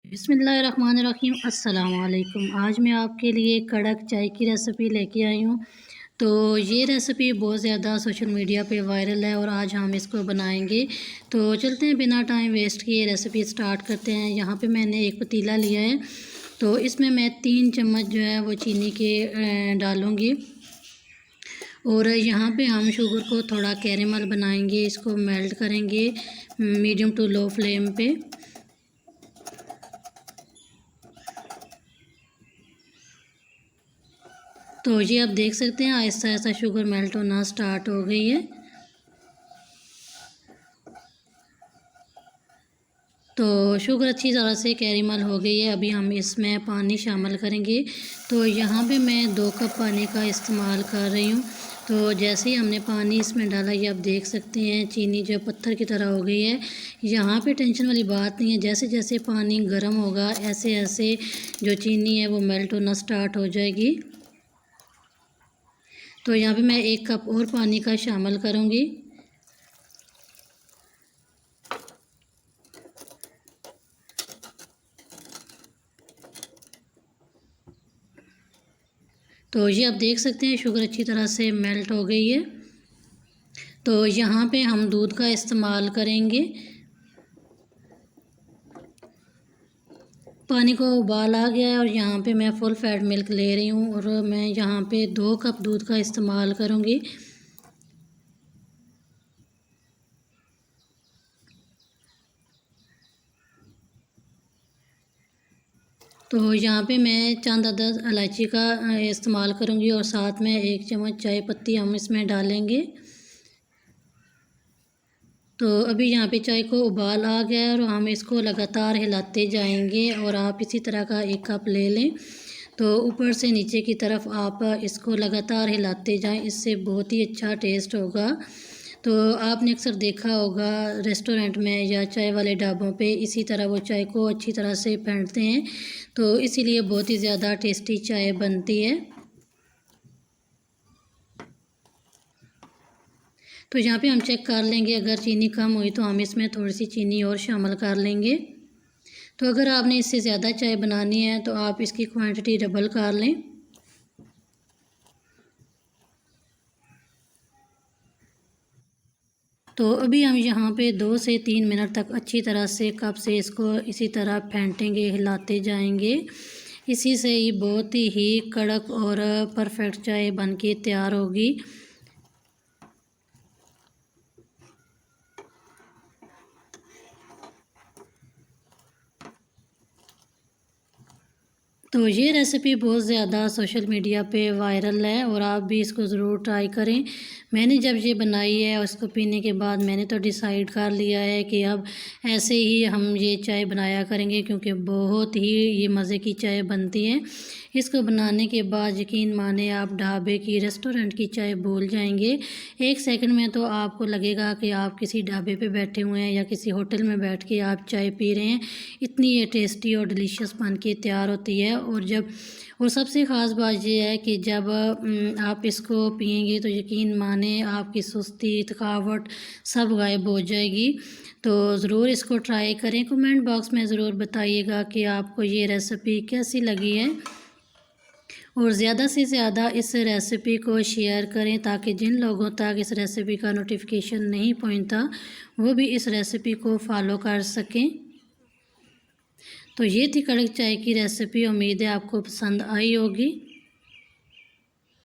बिस्मिल्लाहिर्रहमानिर्रहीम। अस्सलाम वालेकुम। आज मैं आपके लिए कड़क चाय की रेसिपी लेके आई हूँ। तो ये रेसिपी बहुत ज़्यादा सोशल मीडिया पे वायरल है और आज हम इसको बनाएंगे। तो चलते हैं, बिना टाइम वेस्ट किए रेसिपी स्टार्ट करते हैं। यहाँ पे मैंने एक पतीला लिया है, तो इसमें मैं 3 चम्मच जो है वो चीनी के डालूँगी। और यहाँ पे हम शुगर को थोड़ा कैरेमल बनाएंगे, इसको मेल्ट करेंगे मीडियम टू लो फ्लेम पे। तो ये आप देख सकते हैं आहिस्ता आहिस्ता शुगर मेल्ट होना स्टार्ट हो गई है। तो शुगर अच्छी तरह से कैरेमल हो गई है। अभी हम इसमें पानी शामिल करेंगे। तो यहाँ पे मैं 2 कप पानी का इस्तेमाल कर रही हूँ। तो जैसे ही हमने पानी इसमें डाला, ये आप देख सकते हैं चीनी जो पत्थर की तरह हो गई है। यहाँ पे टेंशन वाली बात नहीं है, जैसे जैसे पानी गर्म होगा ऐसे ऐसे जो चीनी है वो मेल्ट होना स्टार्ट हो जाएगी। तो यहाँ पे मैं 1 कप और पानी का शामिल करूँगी। तो ये आप देख सकते हैं शुगर अच्छी तरह से मेल्ट हो गई है। तो यहाँ पे हम दूध का इस्तेमाल करेंगे। पानी को उबाल आ गया है और यहाँ पे मैं फुल फैट मिल्क ले रही हूँ और मैं यहाँ पे 2 कप दूध का इस्तेमाल करूँगी। तो यहाँ पे मैं चंद अदद इलायची का इस्तेमाल करूँगी और साथ में 1 चम्मच चाय पत्ती हम इसमें डालेंगे। तो अभी यहाँ पे चाय को उबाल आ गया है और हम इसको लगातार हिलाते जाएंगे और आप इसी तरह का 1 कप ले लें। तो ऊपर से नीचे की तरफ आप इसको लगातार हिलाते जाएं, इससे बहुत ही अच्छा टेस्ट होगा। तो आपने अक्सर देखा होगा रेस्टोरेंट में या चाय वाले ढाबों पे इसी तरह वो चाय को अच्छी तरह से फेंटते हैं, तो इसीलिए बहुत ही ज़्यादा टेस्टी चाय बनती है। तो यहाँ पे हम चेक कर लेंगे, अगर चीनी कम हुई तो हम इसमें थोड़ी सी चीनी और शामिल कर लेंगे। तो अगर आपने इससे ज़्यादा चाय बनानी है तो आप इसकी क्वांटिटी डबल कर लें। तो अभी हम यहाँ पे 2 से 3 मिनट तक अच्छी तरह से कप से इसको इसी तरह फेंटेंगे, हिलाते जाएंगे। इसी से ये बहुत ही कड़क और परफेक्ट चाय बन के तैयार होगी। तो ये रेसिपी बहुत ज़्यादा सोशल मीडिया पे वायरल है और आप भी इसको ज़रूर ट्राई करें। मैंने जब ये बनाई है और इसको पीने के बाद मैंने तो डिसाइड कर लिया है कि अब ऐसे ही हम ये चाय बनाया करेंगे, क्योंकि बहुत ही ये मज़े की चाय बनती है। इसको बनाने के बाद यकीन माने आप ढाबे की, रेस्टोरेंट की चाय भूल जाएंगे। 1 सेकंड में तो आपको लगेगा कि आप किसी ढाबे पे बैठे हुए हैं या किसी होटल में बैठ के आप चाय पी रहे हैं। इतनी ये टेस्टी और डिलीशियस बन के तैयार होती है। और सबसे ख़ास बात ये है कि जब आप इसको पिएंगे तो यकीन माने आपकी सुस्ती, थकावट सब गायब हो जाएगी। तो ज़रूर इसको ट्राई करें। कमेंट बॉक्स में ज़रूर बताइएगा कि आपको ये रेसिपी कैसी लगी है और ज़्यादा से ज़्यादा इस रेसिपी को शेयर करें ताकि जिन लोगों तक इस रेसिपी का नोटिफिकेशन नहीं पहुंचता वो भी इस रेसिपी को फॉलो कर सकें। तो ये थी कड़क चाय की रेसिपी। उम्मीद है आपको पसंद आई होगी।